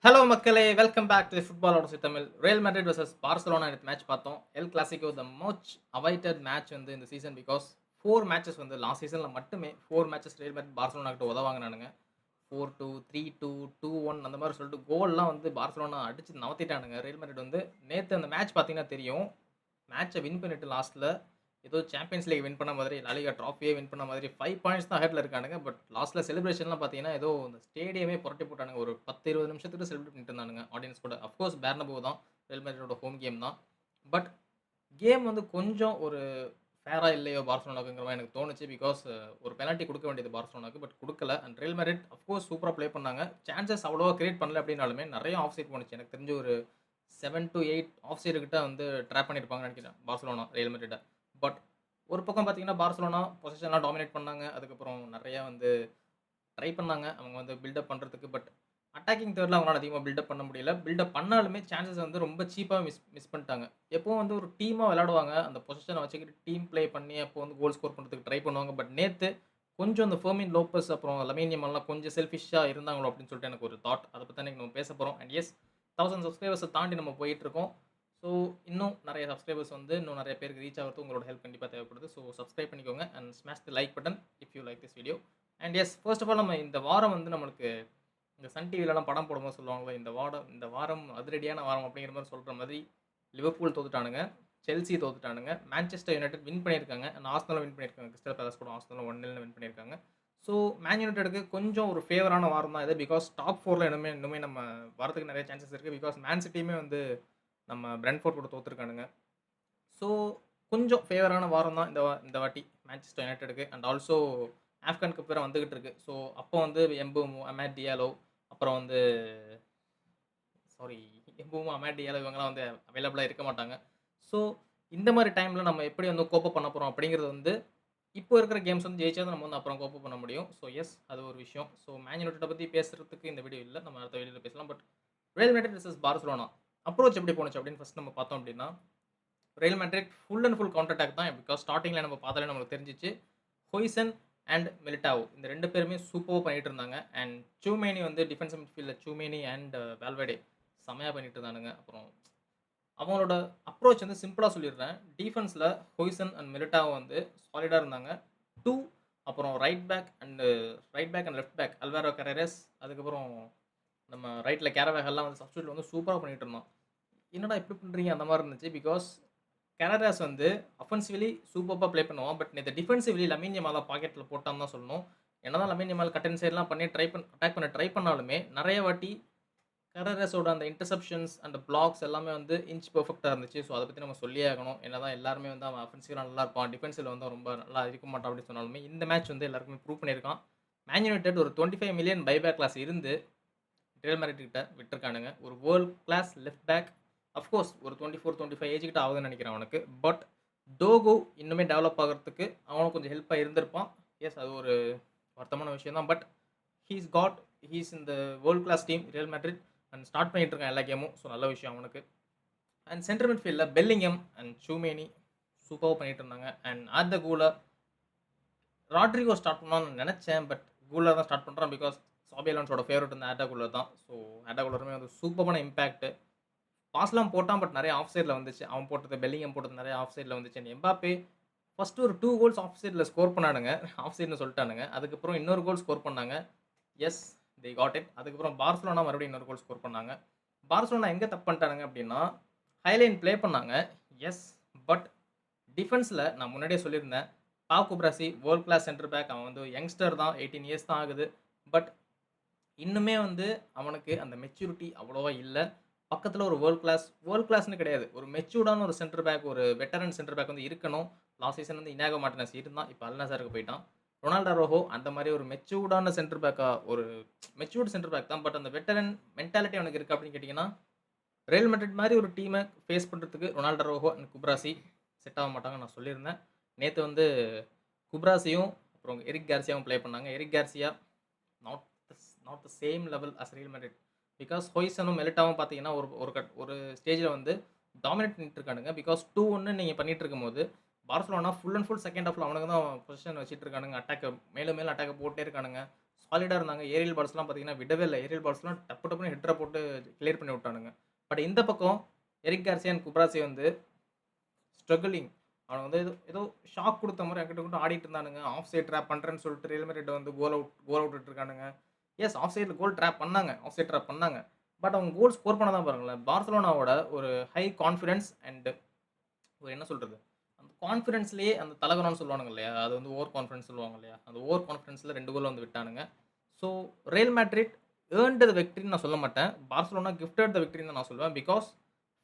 Hello மக்களே! Welcome back to football ஆடோசி Tamil. Real Madrid versus Barcelona நேத்து மேட்ச் பார்த்தோம். El Clasico the most awaited match வந்து இந்த சீசன் பிகாஸ் 4 மேட்சஸ் வந்து லாஸ்ட் சீசன்ல மட்டுமே 4 மேட்சஸ் ரியல் மேட்ரிட் பார்சிலோனா கிட்ட உத வாங்குனானுங்க. 4-2, 3-2, 2-1 அந்த மாரி சொல்லிட்டு கோல்லாம் வந்து பார்சிலோனா அடிச்சு நவத்திட்டானுங்க. ரியல் மேட்ரிட் வந்து நேத்து அந்த மேட்ச் பார்த்தீங்கன்னா தெரியும். மேட்ச வின் பண்ணிட்டு லாஸ்ட்ல ஏதோ சாம்பியன்ஸ் லீக் வின் பண்ண மாதிரி, லாலிகா ட்ராஃபியே வின் பண்ண மாதிரி 5 பாயிண்ட்ஸ் தான் ஹெட்ல இருக்கானுங்க. பட் லாஸ்ட்ல செலிப்ரேஷன்லாம் பார்த்தீங்கன்னா, ஏதோ இந்த ஸ்டேடியமே புரட்டி போட்டானுங்க. ஒரு 10, 20 நிமிஷத்துக்கு செலிப்ரேட் பண்ணிட்டு இருந்தானுங்க ஆடியன்ஸ் கூட. அஃப்கோர்ஸ் பெர்னபெயூ தான். ரியல் மேட்ரிடோட ஹோம் கேம் தான். பட் கேம் வந்து கொஞ்சம் ஒரு ஃபேரா இல்லையோ பார்சிலோனாக்குங்கிற மாரி எனக்கு தோணுச்சு. பிகாஸ் ஒரு பெனல்டி குடுக்க வேண்டியது பார்சிலோனாக்கு. பட் குடுக்கல. அண்ட் ரியல் மேட்ரிட் அஃப்கோர்ஸ் சூப்பரா ப்ளே பண்ணாங்க. சான்சஸ் அவ்வளவா கிரியேட் பண்ணல அப்டின்னாலுமே, நெறைய ஆஃப் சைட் போணுச்சு. எனக்கு தெரிஞ்சு ஒரு 7 டூ 8 ஆஃப் சைடு கிட்ட வந்து ட்ராப் பண்ணியிருப்பாங்கன்னு நெனைக்கிறேன். Barcelona, real மேட்ரிட்ட. பட் ஒரு பக்கம் பார்த்தீங்கன்னா, பார்சிலோனா பொசஷன்லாம் டாமினேட் பண்ணாங்க. அதுக்கப்புறம் நெறைய வந்து ட்ரை பண்ணாங்க. அவங்க வந்து பில்டப் பண்றதுக்கு. பட் அட்டாக்கிங் தேர்ட்ல அவங்களால அதிகமா பில்டப் பண்ண முடியல. பில்டப் பண்ணாலுமே சான்ஸஸ் வந்து ரொம்ப சீப்பா மிஸ் மிஸ் பண்ணிட்டாங்க. எப்பவும் வந்து ஒரு டீமா விளையாடுவாங்க. அந்த பொசிஷன வச்சுக்கிட்டு டீம் ப்ளே பண்ணி அப்போ வந்து கோல் ஸ்கோர் பண்றதுக்கு ட்ரை பண்ணுவாங்க. பட் நேத்து கொஞ்சம் இந்த ஃபெர்மின் லோப்பஸ் அப்புறம் லமீன் யமால்லாம் கொஞ்சம் செல்ஃபிஷ்ஷா இருந்தாங்களோ அப்படின்னு சொல்லிட்டு எனக்கு ஒரு தாட். அத பத்தி தான் இன்னைக்கு நம்ம பேச போறோம். அண்ட் எஸ் 1000 சப்ஸ்கிரைபர்ஸ தாண்டி நம்ம போயிட்டுருக்கோம். ஸோ இன்னும் நெறைய சப்ஸ்கிரைபர்ஸ் வந்து இன்னும் நெறைய பேருக்கு ரீச் ஆகுறதுக்கு உங்களோட ஹெல்ப் கண்டிப்பா தேவைப்படுது. ஸோ சப்ஸ்கிரைப் பண்ணிக்கோங்க and smash the like button if you like this video. And yes first of all நம்ம இந்த வாரம் வந்து நம்மளுக்கு இந்த சன் டிவிலலாம் படம் போடும்போது சொல்லுவாங்கல்ல, இந்த வாரம் அதிரடியான வாரம் அப்படிங்கிற மாரி சொல்ற மாதிரி லிவர்பூல் தோத்துட்டானுங்க. செல்சி தோத்துட்டானுங்க. மான்செஸ்டர் யுனைட்டட் வின் பண்ணியிருக்காங்க. அண்ட் ஆர்சனலும் வின் பண்ணியிருக்காங்க. கிறிஸ்டல் பேலஸ் கூட ஆர்சனலும் 1-0 வின் பண்ணியிருக்காங்க. ஸோ மேன் யுனைட்டடுக்கு கொஞ்சம் ஒரு ஃபேவரான வாரம் தான் இது. பிகாஸ் டாப் 4ல இன்னுமே நம்ம வரதுக்கு நெறைய சான்சஸ் இருக்கு. பிகாஸ் மேன் சிட்டியுமே வந்து நம்ம பிரென்ட்ஃபோர்ட் கூட தோத்துருக்கானுங்க. ஸோ கொஞ்சம் ஃபேவரான வாரம் தான் இந்த வாட்டி மான்செஸ்டர் யுனைட்டடுக்கு. அண்ட் ஆல்சோ ஆஃப்கான் கப் வேற வந்துகிட்டு இருக்கு. ஸோ அப்போ வந்து எம்பேமோ, அமாட் டியாலோ அப்புறம் வந்து சாரி எம்பேமோ, அமாட் டியாலோ இவங்கலாம் வந்து அவைலபிளா இருக்க மாட்டாங்க. ஸோ இந்த மாரி டைம்ல நம்ம எப்படி வந்து கோப் அப் பண்ண போறோம் அப்படிங்கிறது வந்து இப்போ இருக்கிற கேம்ஸ் வந்து ஜெயிச்சா தான் நம்ம வந்து அப்புறம் கோப் அப் பண்ண முடியும். ஸோ எஸ் அது ஒரு விஷயம். ஸோ மேன் யுனைட்டட பத்தி பேசுறதுக்கு இந்த வீடியோ இல்ல. நம்ம அடுத்த வீடியோல பேசலாம். But Real Madrid versus Barcelona approach எப்படி போணுச்சு அப்படின்னு ஃபர்ஸ்ட் நம்ம பார்த்தோம் அப்படின்னா Real Madrid full and full counter attack தான். பிகாஸ் ஸ்டார்ட்டிங்ல நம்ம பார்த்தாலே நமக்கு தெரிஞ்சுச்சு. ஹொய்சன் அண்ட் மிலிட்டாவோ இந்த 2 பேருமே சூப்பர்வா பண்ணிட்டு இருந்தாங்க. அண்ட் சூமேனி வந்து டிஃபென்சிவ் மிட்ஃபீல்ட்ல சூமேனி அண்ட் வால்வர்டே செம்மையா பண்ணிட்டு இருந்தானுங்க. அப்புறம் அவங்களோட அப்ரோச் வந்து சிம்பிளா சொல்லிடுறேன். டிஃபென்ஸ்ல ஹொய்சன் அண்ட் மிலிட்டாவோ வந்து சாலிடா இருந்தாங்க. 2 அப்புறம் right back and left back Alvaro Carreras அதுக்கப்புறம் நம்ம ரைட்ல கேரவேகல்லாம் வந்து சப்ஸ்டிட்யூட் வந்து சூப்பரா பண்ணிட்டு இருந்தான். என்னடா இப்படி பண்றீங்க அந்த மாரி இருந்துச்சு. பிகாஸ் கனடாஸ் வந்து அஃபென்சிவ்லி சூப்பர்பா ப்ளே பண்ணுவான். பட் நேத்து டிஃபென்சிவ்லி லமீன் யமால பாக்கெட்ல போட்டான்னு தான் சொல்லணும். என்னதான் லமீன் யமால் கட் அண்ட் சைட்லாம் பண்ணி அட்டாக் பண்ண ட்ரை பண்ணாலுமே, நெறைய வாட்டி கரேரஸோட அந்த இன்டர்செப்ஷன்ஸ் அண்ட் பிளாக்ஸ் எல்லாமே வந்து இன்ச் பெர்ஃபெக்ட்டா இருந்துச்சு. ஸோ அத பத்தி நம்ம சொல்லியே ஆகணும். என்னதான் எல்லாருமே வந்து அவன் அஃபென்சிவ்ல நல்லா இருப்பான். டிஃபென்சிவ்ல வந்து ரொம்ப நல்லா இருக்க மாட்டான் அப்படின்னு சொன்னாலுமே, இந்த மேட்ச் வந்து எல்லாருக்குமே ப்ரூவ் பண்ணியிருக்கான். மேன் யுனைட்டட் ஒரு 25 மில்லியன் பைபேக் கிளாஸ் இருந்து ரியல் மேட்ரிட் கிட்ட விட்டுருக்கானுங்க. ஒரு world class left back of course ஒரு 24, 25 ஏஜ் கிட்ட ஆகுதுன்னு நெனைக்கிறேன் அவனுக்கு. பட் டோகோ இன்னுமே டெவலப் ஆகுறதுக்கு அவனும் கொஞ்சம் ஹெல்ப்பா இருந்திருப்பான். எஸ் அது ஒரு வருத்தமான விஷயம் தான். But he's got he's in the world class team Real Madrid and start பண்ணிட்டு இருக்கான் எல்லா கேமும். ஸோ நல்ல விஷயம் அவனுக்கு. அண்ட் சென்டர் மிட்ஃபீல்ட்ல பெல்லிங்ஹம் அண்ட் சூமேனி சூப்பர்வா பண்ணிட்டு இருந்தாங்க. And Arda Guler Rodrygo start பண்ணலாம்னு நெனச்சேன். பட் கூலர் தான் ஸ்டார்ட் பண்றான். பிகாஸ் சாபி அலோன்ஸோட ஃபேவரட் வந்து ஆட்டா கூலர் தான். ஸோ ஆட்டா கூலருமே வந்து சூப்பரான இம்பாக்ட். பாஸ்லாம் போட்டான். பட் நெறைய ஆஃப் சைட்ல வந்துச்சு. அவன் போட்டது பெல்லிங்ஹம் போட்டது நெறைய ஆஃப் சைட்ல வந்துச்சு. அண்ட் எம்பாப்பே ஃபர்ஸ்ட் ஒரு 2 கோல்ஸ் ஆஃப் சைட்ல ஸ்கோர் பண்ணானுங்க. ஆஃப் சைட்ன்னு சொல்ட்டானுங்க. அதுக்கப்புறம் இன்னொரு கோல் ஸ்கோர் பண்ணாங்க. Yes they got it. அதுக்கப்புறம் பார்சிலோனா மறுபடியும் இன்னொரு கோல் ஸ்கோர் பண்ணாங்க. பார்சிலோனா எங்க தப்பு பண்ணிட்டானுங்க அப்டின்னா, ஹைலைன் ப்ளே பண்ணாங்க. எஸ் பட் டிஃபென்ஸ்ல நான் முன்னாடியே சொல்லியிருந்தேன். Pau Cubarsi world class centre back. அவன் வந்து யங்ஸ்டர் தான். 18 இயர்ஸ் தான் ஆகுது. பட் இன்னுமே வந்து அவனுக்கு அந்த மெச்சூரிட்டி அவ்வளவா இல்ல. பக்கத்துல ஒரு வேர்ல்ட் கிளாஸ்ன்னு கிடையாது. ஒரு மெச்சூர்டான ஒரு சென்டர் பேக், ஒரு வெட்டரன் சென்டர் பேக் வந்து இருக்கணும். லாஸ்ட் சீசன் வந்து இனாகோ மார்டினஸ் இருந்தான். இப்ப அல் நாசருக்கு போயிட்டான். ரொனால்டோ அரோஹோ அந்த மாரி ஒரு மெச்சூர்டான சென்டர் பேக்கா ஒரு மெச்சூர்ட் சென்டர் பேக் தான். பட் அந்த வெட்டரன் மென்டாலிட்டி அவனுக்கு இருக்கா அப்படின்னு கேட்டீங்கன்னா, ரியல் மேட்ரிட் மாரி ஒரு டீம ஃபேஸ் பண்றதுக்கு Ronald Araujo and Cubarsi set ஆக மாட்டாங்கன்னு நான் சொல்லியிருந்தேன். நேத்து வந்து குப்ராசியும், அப்புறம் எரிக் கார்சியாவும் ப்ளே பண்ணாங்க. Eric Garcia not not the same level as Real Madrid. Because ஹொய்சனும் மெலிட்டாவும் பார்த்தீங்கன்னா, ஒரு ஸ்டேஜ்ல வந்து டாமினேட் பண்ணிட்டு இருக்கானுங்க. பிகாஸ் 2-1 நீங்க பண்ணிட்டு இருக்கும்போது, Barcelona full and full second ஹாஃப்ல அவனுங்க தான் பொசிஷன் வச்சுட்டு இருக்கானுங்க. மேலும் மேலும் அட்டாக்க போட்டே இருக்கானுங்க. சாலிடா இருந்தாங்க. ஏரியல் பால்ஸ்லாம் பார்த்தீங்கன்னா விடவே இல்ல. ஏரியல் பால்ஸ்லாம் டப்பு டப்புன்னு ஹெட்டர போட்டு கிளியர் பண்ணி விட்டானுங்க. பட் இந்த பக்கம் எரிக் கார்சியா அண்ட் குப்ராசி வந்து ஸ்ட்ரகிளிங். அவனுங்க வந்து ஏதோ ஏதோ ஷாக் குடுத்த மாரி அங்கிட்டும் இங்கிட்டும் ஆடிட்டு இருந்தானுங்க. ஆஃப் சைட் ட்ராப் பண்றேன்னு சொல்லிட்டு ரியல் மேட்ரிட் வந்து கோல் அவுட் விட்டுருக்கானுங்க. எஸ் ஆஃப் சைட்ல கோல் ட்ராப் பண்ணாங்க. ஆஃப் சைட் ட்ராப் பண்ணாங்க. பட் அவங்க கோல் ஸ்கோர் பண்ண தான் பாருங்களேன். பார்சலோனாவோட ஒரு ஹை கான்ஃபிடன்ஸ் அண்ட் ஒரு என்ன சொல்றது? அந்த கான்ஃபிடன்ஸ்லயே அந்த தலகணம்னு சொல்லுவானுங்க இல்லையா? அது வந்து ஓவர் கான்ஃபிடன்ஸ் சொல்லுவாங்க இல்லையா? அந்த ஓவர் கான்ஃபிடன்ஸ்ல 2 கோல் வந்து விட்டானுங்க. ஸோ ரியல் மேட்ரிட் ஏர்ன்ட் த விக்டரின்னு நான் சொல்ல மாட்டேன். பார்சலோனா கிஃப்டட் த விக்டரின்னு தான் நான் சொல்லுவேன். பிகாஸ்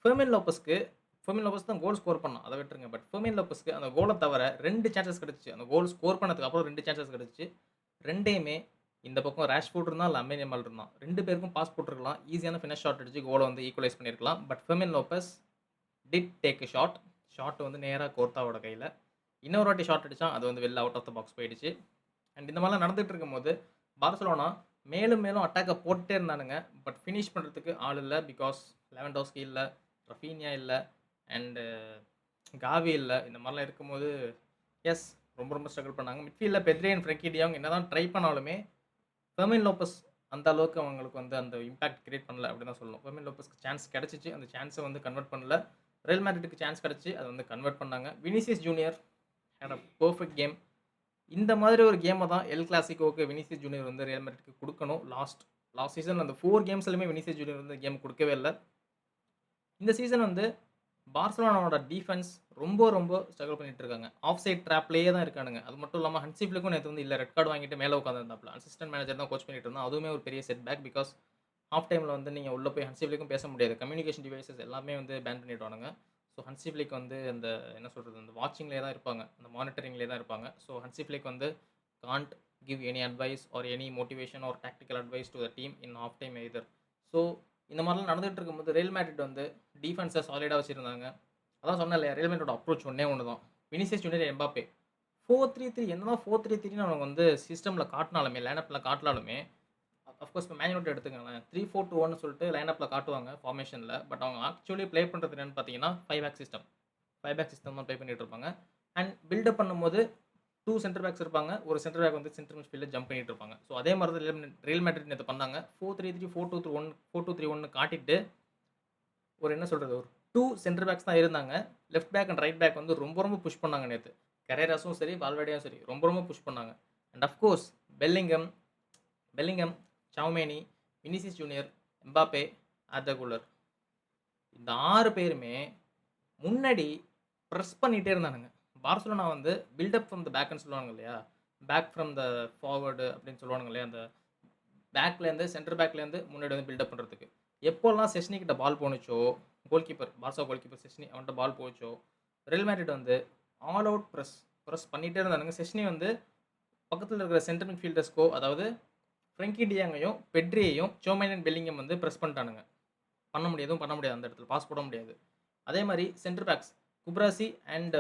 ஃபெர்மின் லோப்பஸ்க்கு ஃபெர்மின் லோப்பஸ் தான் கோல் ஸ்கோர் பண்ணான். அத விட்டுருங்க. பட் ஃபெர்மின் லோப்பஸ்க்கு அந்த கோல தவிர 2 சான்ஸஸ் கிடைச்சுச்சு. அந்த கோல் ஸ்கோர் பண்ணதுக்கு அப்புறம் 2 சான்ஸஸ் கிடைச்சுச்சு. 2யுமே இந்த பக்கம் ராஷ்ஃபோர்ட் இருந்தான், லாமின் யமால் இருந்தான். 2 பேருக்கும் பாஸ் போட்டுருக்கலாம். ஈஸியான ஃபினிஷ் ஷாட் அடிச்சு கோல வந்து ஈக்குவலைஸ் பண்ணியிருக்கலாம். But Fermin Lopez did take a shot. Shot வந்து நேரா கோர்த்தாவோட கையில. இன்னொரு வாட்டி ஷாட் அடிச்சான். அது வந்து வெளில அவுட் ஆஃப் த பாக்ஸ் போயிடுச்சு. அண்ட் இந்த மாரிலாம் நடந்துட்டு இருக்கும்போது, பார்சலோனா மேலும் மேலும் அட்டாக்க போட்டுட்டே இருந்தானுங்க. பட் ஃபினிஷ் பண்றதுக்கு ஆள் இல்ல. பிகாஸ் லெவன்டோவ்ஸ்கி இல்ல, ரஃபீனியா இல்ல, அண்ட் காவி இல்ல. இந்த மாரிலாம் இருக்கும்போது, எஸ் ரொம்ப ரொம்ப ஸ்ட்ரகிள் பண்ணாங்க. மிட்ஃபீல்ட்ல பெத்ரி அண்ட் ஃப்ரெங்கி டி யோங் என்னதான் ட்ரை பண்ணாலுமே, ஃபெர்மின் லோப்பஸ் அந்த அளவுக்கு அவங்களுக்கு வந்து அந்த இம்பாக்ட் கிரியேட் பண்ணல அப்படின்னு தான் சொல்லணும். ஃபெர்மின் லோப்பஸ்க்கு சான்ஸ் கிடைச்சுச்சு. அந்த சான்ஸ வந்து கன்வெர்ட் பண்ணல. ரியல் மேட்ரிட்க்கு சான்ஸ் கிடைச்சு, அத வந்து கன்வெர்ட் பண்ணாங்க. Vinicius Junior had a perfect game. இந்த மாதிரி ஒரு கேம தான் எல் கிளாசிக்கோக்கு வினிசியஸ் ஜூனியர் வந்து ரியல் மேட்ரிட்க்கு குடுக்கணும். லாஸ்ட் சீசன் அந்த 4 கேம்ஸ்லயுமே வினிசியஸ் ஜூனியர் வந்து கேம் குடுக்கவே இல்ல. இந்த சீசன் வந்து பார்சலோனாவோட டிஃபென்ஸ் ரொம்ப ரொம்ப ஸ்ட்ரகிள் பண்ணிட்டு இருக்காங்க. ஆஃப் சைட் ட்ராப்லயே தான் இருக்கானுங்க. அது மட்டும் இல்லாம ஹன்சி ஃபிளிக்கும் நேத்து வந்து இல்ல ரெட் கார்ட் வாங்கிட்டு மேல உட்கார்ந்திருந்தாப்ல. அசிஸ்டன்ட் மேனேஜர் தான் கோச் பண்ணிட்டு இருந்தான். அதுவுமே ஒரு பெரிய செட் பேக். பிகாஸ் ஹாஃப் டைம்ல வந்து நீங்க உள்ள போய் ஹன்சி ஃபிளிக்கும் பேச முடியாது. கம்யூனிகேஷன் டிவைசஸ் எல்லாமே வந்து பேன் பண்ணிடுவானுங்க. ஸோ ஹன்சி ஃபிளிக் வந்து அந்த என்ன சொல்றது? அந்த வாட்சிங்லயே தான் இருப்பாங்க. அந்த மானிட்டரிங்லயே தான் இருப்பாங்க. ஸோ ஹன்சி ஃபிளிக் வந்து can't give any advice or any motivation or tactical advice to the team in half time either. So இந்த மாரிலாம் நடந்துட்டு இருக்கும்போது ரியல் மேட்ரிட் வந்து டிஃபென்ஸ சாலிடா வச்சிருந்தாங்க. அதான் சொன்னேன் இல்லையா? ரியல் மேட்ரிடோட அப்ரோச் ஒண்ணே ஒண்ணு தான். Vinicius Junior, Mbappe. 4-3-3 என்னதான் 4-3-3ன்னு அவங்க வந்து சிஸ்டம்ல காட்டுனாலுமே, லைனப்ல காட்டலாலுமே, அஃப்கோர்ஸ் இப்போ மேன் யுனைட்டட் எடுத்துக்கங்களேன். 3-4-2-1 சொல்லிட்டு லைனப்ல காட்டுவாங்க ஃபார்மேஷன்ல. பட் அவங்க ஆக்சுவலி ப்ளே பண்றது என்னன்னு பார்த்தீங்கன்னா, 5 பேக் சிஸ்டம். 5 பேக் சிஸ்டம் தான் ப்ளே பண்ணிட்டு இருப்பாங்க. அண்ட் பில்டப் பண்ணும்போது 2 சென்டர் பேக்ஸ் இருப்பாங்க. ஒரு சென்டர் பேக் வந்து சென்டர் மிட்ஃபீல்ட்ல ஜம்ப் பண்ணிட்டு இருப்பாங்க. ஸோ அதே மாரி தான் ரியல் மேட்ரிட் நேத்து பண்ணாங்க. 4-3-3, 4-2-3-1, 4-2-3-1 காட்டிட்டு ஒரு என்ன சொல்றது? ஒரு 2 சென்டர் பேக்ஸ் தான் இருந்தாங்க. Left back and right back வந்து ரொம்ப ரொம்ப புஷ் பண்ணாங்க நேத்து. கரேராஸும் சரி, வால்வர்டேயும் சரி ரொம்ப ரொம்ப புஷ் பண்ணாங்க. And of course Bellingham, Bellingham, Tchouameni, Vinicius Junior, Mbappe, Arda Guler. இந்த 6 பேருமே முன்னாடி பிரஸ் பண்ணிட்டே இருந்தானுங்க. பார்சலோனா வந்து பில்ட் அப் ஃப்ரம் த பேக்ன்னு சொல்லுவாங்க இல்லையா? பேக் ஃப்ரம் த ஃபார்வர்டு அப்படின்னு சொல்லுவானுங்க இல்லையா? அந்த பேக்லேருந்து சென்டர் பேக்லேருந்து முன்னாடி வந்து பில்டப் பண்ணுறதுக்கு. எப்போலாம் செஸ்னி கிட்ட பால் போணுச்சோ, பார்சா கோல் கீப்பர் செஸ்னி அவன்ட்ட பால் போச்சோ, ரியல் மேட்ரிட் வந்து ஆல் அவுட் பிரஸ் பண்ணிட்டே இருந்தானுங்க. செஸ்னி வந்து பக்கத்துல இருக்கிற சென்டர் மிட்ஃபீல்டர்ஸ்க்கோ, அதாவது ஃப்ரெங்கி டியாங்கையும், பெட்ரியையும், சோமைன் அண்ட் பெல்லிங்கம் வந்து பிரஸ் பண்ணிட்டானுங்க. எதுவும் பண்ண முடியாது அந்த இடத்துல. பாஸ் போட முடியாது. அதே மாரி சென்டர் பேக்ஸ் குப்ராசி அண்ட்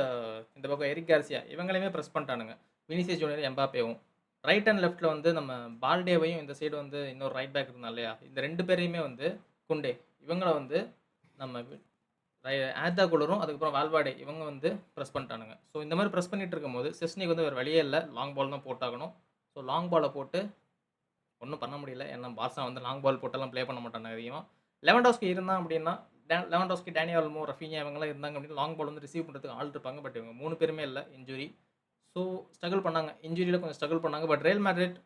இந்த பக்கம் எரிக் கார்சியா இவங்களையுமே பிரஸ் பண்ணிட்டானுங்க. வினிசியஸ் ஜூனியர், எம்பாப்பேவும். ரைட் அண்ட் லெஃப்ட்ல வந்து நம்ம பால்டேவையும் இந்த சைடு வந்து இன்னொரு ரைட் பேக் இருந்தான் இல்லையா? இந்த 2 பேரையுமே வந்து குண்டே இவங்கள வந்து நம்ம ஆர்தா குலரும், அதுக்கப்புறம் வால்வர்டே இவங்க வந்து பிரஸ் பண்ணிட்டானுங்க. ஸோ இந்த மாரி பிரஸ் பண்ணிட்டு இருக்கும்போது செஸ்னிக்கு வந்து வேற வழியே இல்ல. லாங் பால் தான் போட்டாகணும். ஸோ லாங் பால போட்டு ஒண்ணும் பண்ண முடியல. ஏன்னா பார்சா வந்து லாங் பால் போட்டெல்லாம் ப்ளே பண்ண மாட்டானுங்க அதிகமா. லெவன்டோவ்ஸ்கி இருந்தான் அப்படின்னா, லெவன்டோவ்ஸ்கி, டேனி ஆல்மோ, ரஃபீனியா இவங்கலாம் இருந்தாங்க அப்படின்னா, லாங் பால் வந்து ரிசீவ் பண்றதுக்கு ஆள் இருப்பாங்க. பட் இவங்க 3 பேருமே இல்ல. இன்ஜுரி. ஸோ ஸ்ட்ரகிள் பண்ணாங்க. இன்ஜுரியில கொஞ்சம் ஸ்ட்ரகிள் பண்ணாங்க. பட் ரியல் மேட்ரிட்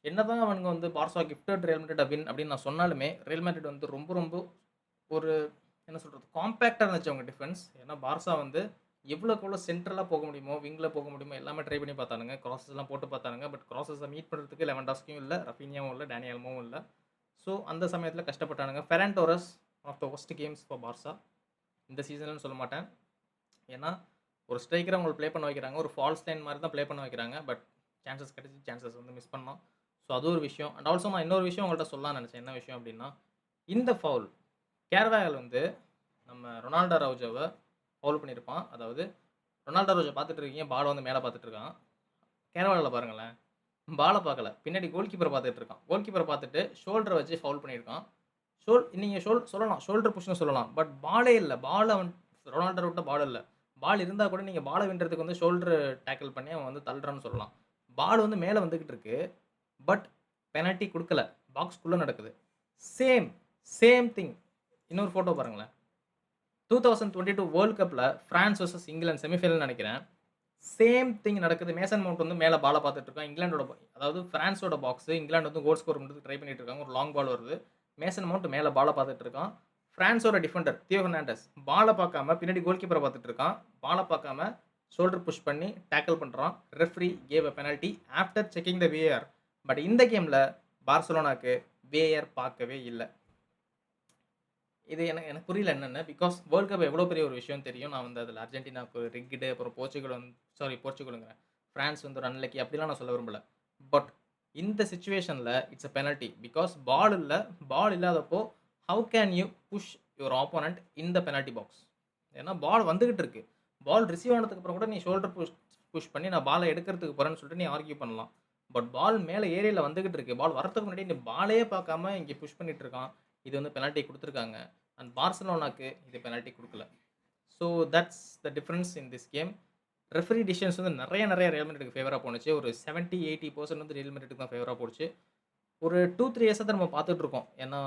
என்னதான் அவனுங்க வந்து Barca gifted real Madrid win அப்படின்னு நான் சொன்னாலுமே, ரியல் மேட்ரிட் வந்து ரொம்ப ரொம்ப ஒரு என்ன சொல்றது? காம்பேக்ட்டா இருந்துச்சு அவங்க டிஃபென்ஸ். ஏன்னா பார்சா வந்து எவ்வளோக்கு எவ்வளோ சென்ட்ரலா போக முடியுமோ, விங்ல போக முடியுமோ எல்லாமே ட்ரை பண்ணி பார்த்தானுங்க. கிராஸஸ்லாம் போட்டு பார்த்தானுங்க. பட் கிராஸஸ மீட் பண்றதுக்கு லெவன்டாஸ்கியும் இல்ல, ரஃபீனியாவும் இல்ல, டேனி ஆல்மோவும் இல்ல. ஸோ அந்த சமயத்தில கஷ்டப்பட்டானுங்க. Ferran Torres one of the worst games for Barca. இந்த சீசன்லன்னு சொல்ல மாட்டேன். ஏன்னா, ஒரு ஸ்ட்ரைக்கர அவங்கள ப்ளே பண்ண வைக்கிறாங்க. ஒரு ஃபால்ஸ் நைன் மாரி தான் ப்ளே பண்ண வைக்கிறாங்க. பட் சான்ஸஸ் கிடைச்சு சான்ஸஸ் வந்து மிஸ் பண்ணோம். ஸோ அது ஒரு விஷயம். அண்ட் ஆல்சோ நான் இன்னொரு விஷயம் உங்கள்ட்ட சொல்லலாம்னு நெனச்சேன். என்ன விஷயம் அப்டின்னா, இந்த ஃபவுல் கேர்வாயல் வந்து நம்ம ரொனால்டோ அரவுஜோவ ஃபவுல் பண்ணியிருப்பான். அதாவது ரொனால்டோ அரவுஜோ பார்த்துட்டு இருக்கீங்க. பால வந்து மேல பார்த்துட்டு இருக்கான். கேர்வாயல்ல பாருங்களேன். பால பார்க்கல. பின்னாடி கோல் கீப்பர பார்த்துட்டு இருக்கான். கோல் கீப்பர பார்த்துட்டு ஷோல்டர வச்சு ஃபவுல் பண்ணியிருக்கான். நீங்க சொல்லலாம். ஷோல்டர் புஷ்ன்னு சொல்லலாம். பட் பாலே இல்ல. பால் அவன் ரொனால்டோ விட்ட பால் இல்ல. பால் இருந்தா கூட நீங்க பால வின்றதுக்கு வந்து ஷோல்டர் டேக்கிள் பண்ணி அவன் வந்து தள்ளுறான்னு சொல்லலாம். பால் வந்து மேல வந்துகிட்டு இருக்கு. பட் பெனல்ட்டி குடுக்கல. பாக்ஸ்க்குள்ள நடக்குது. Same same thing. இன்னொரு ஃபோட்டோ பாருங்களேன். 2022 வேர்ல்ட் கப்ல பிரான்ஸ் வெர்சஸ் இங்கிலாந்து செமிஃபைனல் நெனைக்கிறேன். சேம் திங் நடக்குது. மேசன் மவுண்ட் வந்து மேல பால பார்த்துட்டு இருக்கான். அதாவது பிரான்ஸோட பாக்ஸ் இங்கிலாந்து வந்து கோல் ஸ்கோர் பண்றதுக்கு ட்ரை பண்ணிட்டு இருக்காங்க. ஒரு லாங் பால் வருது. மேசன் மவுண்ட் மேல பால பார்த்துட்டு இருக்கான். பிரான்ஸோட டிஃபெண்டர் தியோ ஹெர்னாண்டஸ் பால பார்க்காம பின்னாடி கோல் கீப்பரை பார்த்துட்டு இருக்கான். பால பார்க்காம ஷோல்டர் புஷ் பண்ணி டேக்கிள் பண்றான். Referee cave a penalty after checking the VAR. But இந்த கேம்ல பார்சலோனாக்கு VAR பார்க்கவே இல்ல. இது எனக்கு எனக்கு புரியல என்னன்னு. பிகாஸ் வேர்ல்ட் கப் எவ்வளோ பெரிய ஒரு விஷயம் தெரியும். நான் வந்து அதில் அர்ஜென்டினாவுக்கு ரிக்கிடு, அப்புறம் போர்ச்சுகல் போர்ச்சுகலுங்கிறேன். ஃப்ரான்ஸ் வந்து ஒரு அன்லக்கி அப்படிலாம் நான் சொல்ல விரும்பல. பட் இந்த சிச்சுவேஷனில் it's a penalty. Because ball இல்லாதப்போ how can you push your opponent in the penalty box? ஏன்னா பால் வந்துகிட்டு இருக்கு. பால் ரிசீவ் ஆனதுக்கு அப்புறம் கூட நீ ஷோல்டர் புஷ் பண்ணி நான் பாலை எடுக்கிறதுக்கு போறேன்னு சொல்லிட்டு நீ ஆர்கியூ பண்ணலாம். பட் பால் மேலே ஏரியாவில் வந்துகிட்டு இருக்கு. பால் வரதுக்கு முன்னாடி நீ பாலே பார்க்காம இங்கே புஷ் பண்ணிட்டு இருக்கான். இது வந்து பெனல்ட்டி கொடுத்துருக்காங்க. அண்ட் பார்சலோனாக்கு இது பெனல்ட்டி கொடுக்கல. So that's the difference in this game. Referee decisions வந்து நிறைய ரியல் மேட்ரிட்க்கு ஃபேவராக போணுச்சு. ஒரு 70-80% வந்து ரியல் மேட்ரிட்க்கு தான் ஃபேவராக போச்சு. ஒரு 2-3 இயர்ஸாக தான் நம்ம பார்த்துட்டு இருக்கோம். ஏன்னா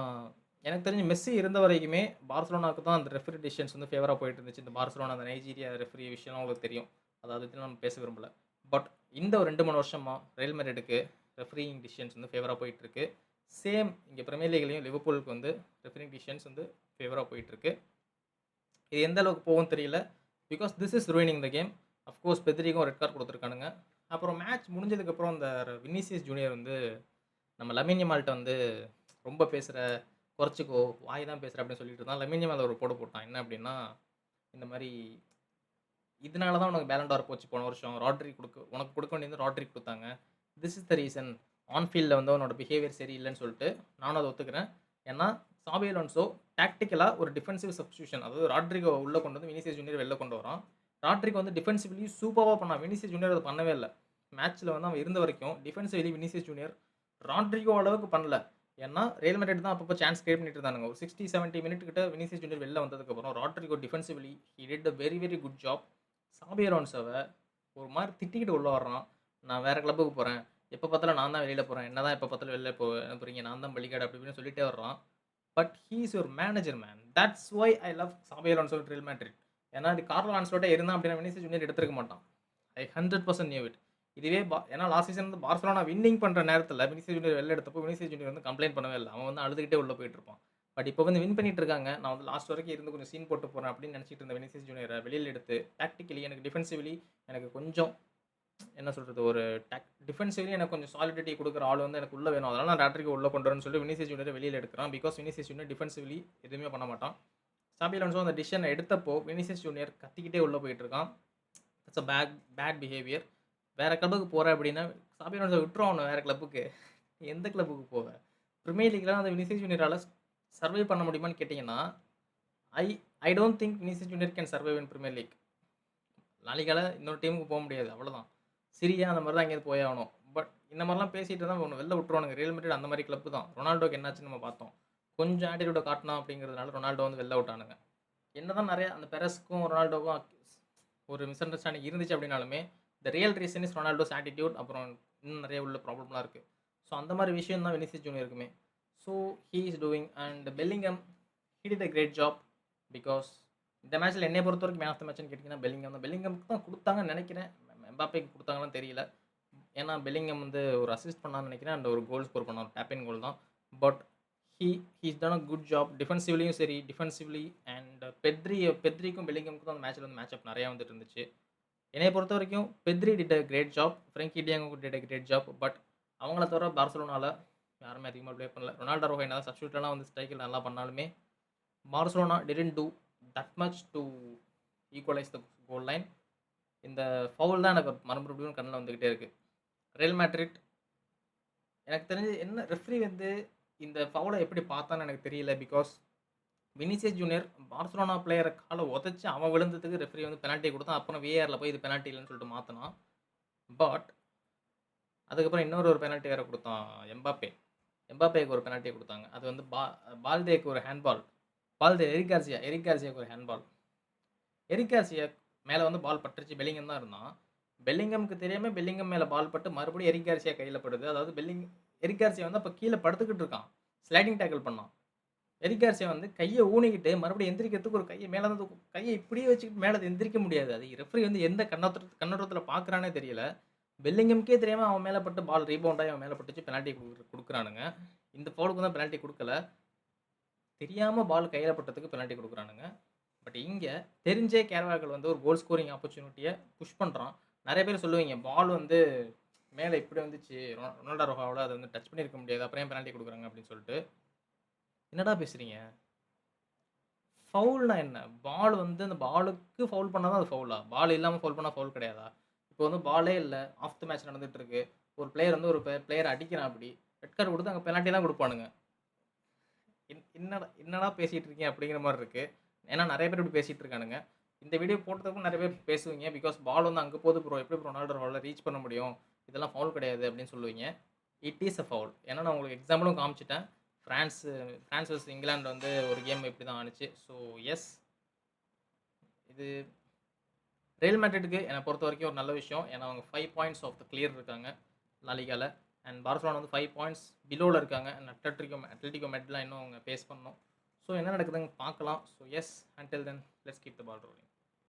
எனக்கு தெரிஞ்சு மெஸ்ஸி இருந்த வரைக்குமே பார்சலோனாவுக்கு தான் அந்த ரெஃபரி டிசிஷன்ஸ் வந்து ஃபேவராக போயிட்டு இருந்துச்சு. இந்த பார்சலோனா அந்த நைஜீரியா ரெஃபரி விஷயம்லாம் உங்களுக்கு தெரியும். அதாவது பத்தி நம்ம பேச விரும்பல. பட் இந்த ஒரு 2-3 வருஷமா ரியல் மேட்ரிட்க்கு ரெஃபரிங் டிசிஷன்ஸ் வந்து ஃபேவராக போயிட்டு இருக்கு. சேம் இங்கே பிரீமியர் லீக்லையும் லிவர்பூலுக்கு வந்து ரெஃபரிங் டிசிஷன்ஸ் வந்து ஃபேவராக போயிட்டு இருக்கு. இது எந்த அளவுக்கு போகும் தெரியல. Because this is ruining the game. Of course பெத்ரிக்கும் ரெட் கார்டு கொடுத்துருக்கானுங்க. அப்புறம் மேட்ச் முடிஞ்சதுக்கப்புறம் இந்த வினிசியஸ் ஜூனியர் வந்து நம்ம லமின் யமால்ட்ட வந்து ரொம்ப பேசுகிற, குறைச்சிக்கோ, வாய் தான் பேசுகிற அப்படின்னு சொல்லிட்டு இருந்தான். லமின் யமால் ஒரு போட்டான். என்ன அப்படின்னா, இந்த மாதிரி இதனால தான் உனக்கு பேலண்டார் போச்சு போன வருஷம். உனக்கு கொடுக்க வேண்டியது ராட்ரிக் கொடுத்தாங்க. This is the reason. On ஃபீல்டில் வந்து அவனோட பிஹேவியர் சரியில்லைன்னு சொல்லிட்டு நானும் அதை ஒத்துக்கிறேன். ஏன்னா சாபி அலோன்சோ டாக்டிக்கலாக ஒரு டிஃபென்சிவ் சப்ஸ்டியூஷன், அதாவது ராட்ரிகோ உள்ளே கொண்டு வந்து வினிசியஸ் ஜூனியர் வெளில கொண்டு வரான். ராட்ரிகோ வந்து டிஃபென்சிவ்லி சூப்பராக பண்ணான். வினிசியஸ் ஜூனியர் அதை பண்ணவே இல்லை. மேட்ச்சில் வந்து அவன் இருந்த வரைக்கும் டிஃபென்சிவ்லி வினிசியஸ் ஜூனியர் ராட்ரிகோ அளவுக்கு பண்ணல. ஏன்னா ரியல் மேட்ரிட் தான் அப்பப்போ சான்ஸ் கிரியேட் பண்ணிட்டு இருந்தாங்க. ஒரு 60-70 மினிட் கிட்ட வினிசியஸ் ஜூனியர் வெளில வந்ததுக்கப்புறம் Rodrigo defensively he did a very good job. சாபி அலோன்சோவை ஒரு மாதிரி திட்டிக்கிட்டு உள்ள வர்றான். நான் வேறு கிளப்புக்கு போகிறேன், எப்போ பார்த்தாலும் நான் தான் வெளியில் போகிறேன், என்ன தான் எப்போ பார்த்தாலும் வெளில போகிறீங்க, நான் தான் பலிகாடு அப்படி இப்படின்னு சொல்லிட்டே வர்றான். But he is your manager man. That's why I love Shafi Alonzo real Madrid. ஏன்னா இது கார்லோ ஆன்ஸ்லோட்டே இருந்தான் அப்படின்னா வினிசியஸ் ஜூனியர் எடுத்துருக்க மாட்டான். ஐ 100% நியூ இட். இதுவே ஏன்னா லாஸ்ட் சீசன் வந்து பார்சலோனா வின்னிங் பண்ணுற நேரத்தில் வினிசியஸ் ஜூனியர் வெளில எடுத்தப்போ வினிசியஸ் ஜூனியர் வந்து கம்ப்ளைண்ட் பண்ணவே இல்லை. அவன் வந்து அழுதுகிட்டே உள்ளே போயிட்டு இருப்பான். பட் இப்போ வந்து வின் பண்ணிட்டு இருக்காங்க. நான் வந்து லாஸ்ட் வரைக்கும் இருந்து கொஞ்சம் சீன் போட்டு போகிறேன் அப்படின்னு நினச்சிட்டு இருந்த வினிசியஸ் ஜூனியரை வெளியில் எடுத்து டாக்டிக்கலி எனக்கு டிஃபென்சிவ்லி எனக்கு கொஞ்சம் என்ன சொல்கிறது, ஒரு டிஃபென்சிவ்லி எனக்கு கொஞ்சம் சாலிடிட்டி கொடுக்குற ஆள் வந்து எனக்கு உள்ளே வேணும். அதனால் நான் ராட்ரிகோ உள்ளே கொண்டு வரேன்னு சொல்லி வினிசியஸ் ஜூனியரை வெளியில் எடுக்கிறான். பிகாஸ் வினிசியஸ் ஜூனியர் டிஃபென்சிவ்லி எதுவுமே பண்ண மாட்டான். சாபி அலோன்சோ அந்த டிசிஷனை எடுத்தப்போ வினிசியஸ் ஜூனியர் கத்திக்கிட்டே உள்ளே போயிட்டு இருக்கான். It's a bad behaviour. வேறு கிளப்புக்கு போகிறேன் அப்படின்னா சாபி அலோன்சோ விட்டுரும். அவனை வேறு கிளப்புக்கு எந்த கிளப்புக்கு போவேன்? ப்ரீமியர் லீக்லாம் அந்த வினிசியஸ் ஜூனியரால் சர்வை பண்ண முடியுமான்னு கேட்டிங்கன்னா I don't think Vinicius Junior can survive in Premier League. லாலிகால இன்னொரு டீமுக்கு போக முடியாது, அவ்வளோதான். சிரியா அந்த மாதிரி தான் எங்கேயாவது போய் ஆகணும். பட் இந்த மாதிரிலாம் பேசிட்டு தான் ஒன்று வெளில விட்டுருவானுங்க. ரியல் மேட்ரிட் அந்த மாதிரி கிளப்பு தான். ரொனால்டோக்கு என்னாச்சுன்னு நம்ம பார்த்தோம். கொஞ்சம் ஆட்டிடியூட காட்டினா அப்படிங்கிறதுனால ரொனால்டோ வந்து வெளில விட்டானுங்க. என்ன தான் நிறைய அந்த பெரஸ்க்கும் ரொனால்டோக்கும் ஒரு மிஸ் அண்டர்ஸ்டாண்டிங் இருந்துச்சு அப்படின்னாலுமே the real reason is Ronaldo's attitude. அப்புறம் இன்னும் நிறைய உள்ள ப்ராப்ளம்லாம் இருக்குது. ஸோ அந்த மாதிரி விஷயம் தான் வினிசியஸ் ஜூனியருக்குமே. So he is doing. And Bellingham he did a great job. Because இந்த மேட்ச்சில் என்னை பொறுத்த வரைக்கும் மேன் ஆஃப் த மேட்ச்னு கேட்டிங்கன்னா பெல்லிங்கம்க்கு தான் கொடுத்தாங்கன்னு நினைக்கிறேன். எம்பாப்பேக்கு கொடுத்தாங்கன்னு தெரியல. ஏன்னா பெல்லிங்கம் வந்து ஒரு அசிஸ்ட் பண்ணான்னு நினைக்கிறேன். அண்ட் ஒரு கோல் ஸ்கோர் பண்ணார். டேப்பின் கோல் தான். But he's done a good job. டிஃபென்சிவ்லியும் சரி, டிஃபென்சிவ்லி அண்ட் பெத்ரிக்கும் பெல்லிங்கமுக்கும் தான் அந்த மேட்ச்சில் வந்து மேட்ச் அப் நிறையா வந்துட்டு இருந்துச்சு. என்னை பொறுத்த வரைக்கும் Pedri did a great job. Frenkie de Jong did a great job. But அவங்கள தவிர பார்சலோனால யாருமே அதிகமாக ப்ளே பண்ணல. ரொனால்டோ ரோஹோ என்ன சப்ஸ்டியூட்லாம் வந்து ஸ்ட்ரைக்கில் நல்லா பண்ணாலுமே Barcelona didn't do that much to equalise the goal line. இந்த ஃபவுல் தான் எனக்கு மறுபடியும் கண்ணில் வந்துக்கிட்டே இருக்குது. ரியல் மேட்ரிட் எனக்கு தெரிஞ்சு என்ன ரெஃப்ரி வந்து இந்த ஃபவுலை எப்படி பார்த்தான்னு எனக்கு தெரியல. பிகாஸ் வினிசியஸ் ஜூனியர் பார்சலோனா பிளேயரை காலை உதச்சி அவன் விழுந்ததுக்கு ரெஃப்ரி வந்து பெனால்ட்டி கொடுத்தான். அப்புறம் VARல போய் இது பெனால்ட்டி இல்லைன்னு சொல்லிட்டு மாற்றினான். பட் அதுக்கப்புறம் இன்னொரு பெனால்ட்டி வேறு கொடுத்தான். எம்பாப்பேக்கு ஒரு பெனால்ட்டி கொடுத்தாங்க. அது வந்து பால்தேக்கு ஒரு ஹேண்ட்பால். எரிக் கார்சியாக்கு ஒரு ஹேண்ட்பால். எரிக் கார்சியா மேலே வந்து பால் பட்டுருச்சு. பெல்லிங்கம் தான் இருந்தான். பெல்லிங்கம்க்கு தெரியாம பெல்லிங்கம் மேல பால் பட்டு மறுபடியும் எரிக் கார்சியா கையில படுது. அதாவது எரிக் கார்சியா வந்து அப்ப கீழ படுத்துக்கிட்டு இருக்கான். ஸ்லைடிங் டேக்கிள் பண்ணான். எரிக் கார்சியா வந்து கைய ஊனிக்கிட்டு மறுபடியும் எந்திரிக்கிறதுக்கு ஒரு கைய மேல இருந்து கைய இப்படியே வச்சுக்கிட்டு மேல எந்திரிக்க முடியாது. அது ரெஃப்ரி வந்து எந்த கண்ணோட்டத்துல பார்க்குறான்னே தெரியல. பெல்லிங்கம்க்கே தெரியாம அவன் மேல பட்டு பால் ரீபவுண்ட் ஆயி அவன் மேல பட்டுச்சு. பெனால்டி குடுக்குறானுங்க. இந்த ஃபவுலுக்கு தான் பெனால்டி குடுக்கல. தெரியாம பால் கையில பட்டதுக்கு பெனால்டி குடுக்குறானுங்க. பட் இங்க தெரிஞ்சே கேரவாகல் வந்து ஒரு கோல் ஸ்கோரிங் ஆப்பர்ச்சுனிட்டிய புஷ் பண்றான். நெறைய பேர் சொல்லுவீங்க, பால் வந்து மேல இப்படி வந்துச்சு. ரொனால்டோ அரோஹாவால அத வந்து டச் பண்ணியிருக்க முடியாது. அப்புறம் ஏன் பெனால்டி குடுக்குறாங்க அப்படின்னு சொல்லிட்டு. என்னடா பேசுறீங்க? ஃபவுல்னா என்ன? பால் வந்து அந்த பாலுக்கு ஃபவுல் பண்ணா தான் அது ஃபவுலா? பால் இல்லாம ஃபவுல் பண்ணா ஃபவுல் கிடையாதா? இப்போ வந்து பாலே இல்ல. ஆஃப் த மேட்ச் நடந்துட்டு இருக்கு. ஒரு பிளேயர் வந்து ஒரு பிளேயர அடிக்கிறான் அப்படி. ரெட் கார்ட் குடுத்து அங்க பெனால்டி தான் குடுப்பானுங்க. என்னடா என்னடா பேசிட்டு இருக்கீங்க அப்படிங்கிற மாரி இருக்கு. ஏன்னா நெறைய பேர் இப்படி பேசிட்டு இருக்கானுங்க. இந்த வீடியோ போட்டதுக்கும் நெறைய பேர் பேசுவீங்க. பிகாஸ் பால் வந்து அங்க போது ப்ரோ. எப்படி ரொனால்டோ அரோவால ரீச் பண்ண முடியும்? இதெல்லாம் ஃபவுல் கிடையாது அப்படின்னு சொல்லுவீங்க. It is a foul. ஏன்னா நான் உங்களுக்கு எக்ஸாம்பிளும் காமிச்சுட்டேன். பிரான்ஸ் பிரான்ஸ் வெர்சஸ் இங்கிலாந்து வந்து ஒரு கேம் இப்படி தான் ஆனுச்சு. ஸோ எஸ், இது ரியல் மேட்ரிட்க்கு என்ன பொறுத்தவரைக்கும் ஒரு நல்ல விஷயம். ஏன்னா அவங்க 5 பாயிண்ட்ஸ் ஆஃப் த கிளியர் இருக்காங்க லா லிகால. அண்ட் பார்சலோனா வந்து 5 பாயிண்ட்ஸ் பிலோல இருக்காங்க. அண்ட் அட்லெட்டிகோ மெட்லாம் இன்னும் அவங்க ஃபேஸ் பண்ணணும். ஸோ என்ன நடக்குதுன்னு பார்க்கலாம். So yes, until then let's keep the ball rolling.